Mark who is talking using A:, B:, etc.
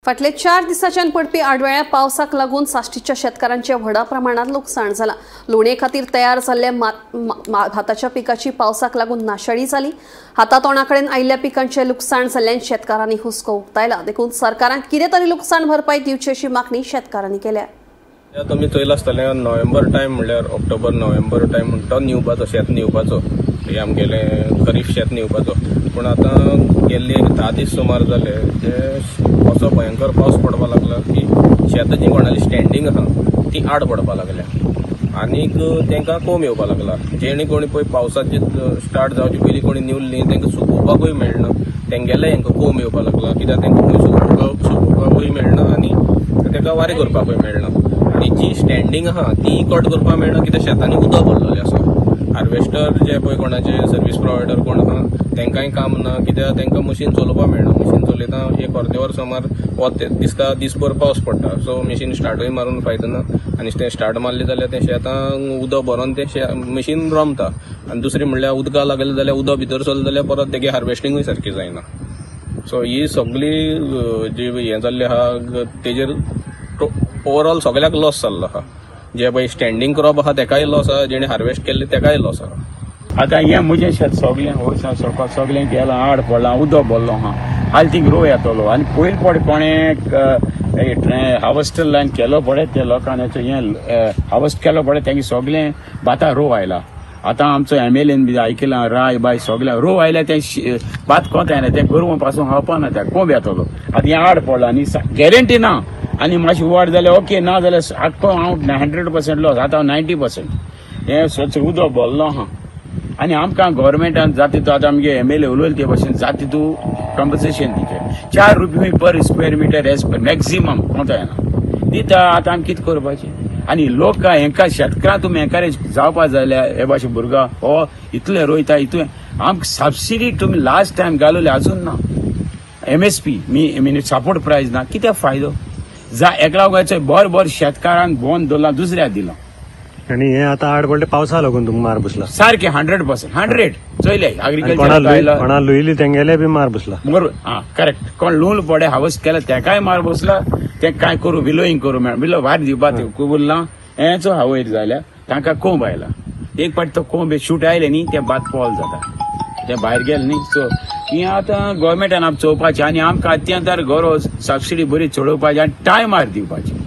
A: फाटले 4 दिसांच्यान पडपी आडवेळ्या पावसाक लागून साश्टीच्या शेतकारांचे व्हडा प्रमाणात लुकसाण जाला। लोणये खातीर तयार जाल्ल्या भाताच्या पिकाची पावसाक लागून नाशाडी जाली। हातातोंडाकडेन आयिल्ल्या पिकांचे लुकसाण जाल्ल्यान शेतकारांनी हुस्को उक्तायला। देखून सरकारान कितें तरी लुकसाण भरपाई दिवची अशी मागणी शेतकारांनी केल्या।
B: तुम्ही चोयला आसतले नोव्हेंबर टायम म्हणल्यार ऑक्टोबर नोव्हेंबर टायम म्हणटा निवपाचो शेत निवपाचो आमगेले खरीफ शेत निवपाचो। पूण आतां गेल्ली 10 दीस सुमार जाले ते असो भयंकर पावस पडपा लागला की शेतां जी कोणाली स्टँडींग आहा ती आड पडपा लागल्या आनीक तांकां कोंब येवपा लागला। जेणी कोणी पळय पावसाची स्टार्ट जावचे पयलीं कोणी निवल्ली तांकां सुकोवपाकूय मेळना, तेंगेले हांकां कोंब येवपा लागला कित्याक तांकां खंय सुकोवपाकूय मेळना आनी ताका वारें करपाकूय मेळना। आनी जी स्टँडींग आहा ती कट करपाक मेळना कित्याक शेतांनी उदक भरलेलें आसा। हार्वेस्टर जे पळय कोणाचे सर्वीस प्रोवायडर कोण आहा तांकांय काम ना कित्याक तांकां मशीन चलोवपाक मेळना। मशीन चलयता एक अर्दे वर सुमार दिसता दिसभर पावस पडटा, सो मशीन स्टार्टूय मारून फायदो ना आनी तें स्टार्ट मारलें जाल्यार तें शेतांक उदक भरोन तें मशीन रोमता। आनी दुसरें म्हणल्यार उदका लागलें जाल्यार उदक भितर सरलें जाल्यार परत तेगे हार्वेस्टिंगूय सारकी जायना। सो ही सगळी जी हें जाल्लें आहा तेजेर ओवरऑल सगळ्याक लॉस जाल्लो आहा। जे पळय स्टँडींग क्रॉप आहा तेकाय लॉस आहा, जेणे हार्वेस्ट केल्ले तेकाय लॉस आहा।
C: आतां हें म्हजें शेत सगळें गेलां, आड पडलां, उदक भरलो आहा, हाल थिंग रोव येतलो आनी पयलीं पडे कोणें हार्वेस्टर लायन केलो पडे ते लोकांनी हें हार्वेस्ट केलो पडे तेंगे सगळें भातां रोव आयला। आतां आमचो MLAन बी आयकलां राय बाय सगळें रोव आयल्या ते भात कोंत येना ते गोरवां पासून खावपाना ते कोंब येतलो। आतां हें आड पडलां आनी गॅरंटी ना आनी मातशी वाड जाल्यार ओके ना जाल्यार आख्खो हांव 100% लॉस आतां 90%। हें स्वच्छ उदक भरलो आहा आनी आमकां गव्हर्मेंटान जाता तितू आतां आमगे MLA उलयले ते भाशेन जाता तितू कॉम्पन्सेशन दिचे 4 रुपया पर स्क्वेअर मिटर एज पर मॅक्झिमम कोंता येना दिता। आतां आमी कितें करपाचें आनी लोक हेंकां शेतकारां तुमी एनकरेज जावपा जाल्यार हे भाशेन भुरगां हो इतले रोयता हितून आमकां सबसिडी तुमी लास्ट टायम घालवले आजून ना। MSP मी सपोर्ट प्रायस ना कित्याक फायदो जा एकला वगायचो बर शेतकारांक भोवन दवरला दुसऱ्याक दिला।
D: आणि हे आता आड पडले पावसा लागून तुमकां मार बसला
C: सारखे 100% 100 चोयले
D: एग्रीकल्चर लुयली तेंगेले बी मार बसला
C: बरोबर। हा करेक्ट कोण लूल पडे हावस केला तेकाय मार बसला ते काय करू विलोईंग करू मेळ विलो भायर दिवपाक कुबुरला हेचो हावयर जाल्या तांकां कोंब आयला। एक पाट तो कोंब शूट आयले न्ही ते भात पॉल जाता ते भायर गेले न्ही। सो ही आतां गव्हर्मेंटान आमकां चोवपाचें आनी आमकां अत्यंत गरज सबसिडी बरी चडोवपाची आनी टायमार दिवपाची।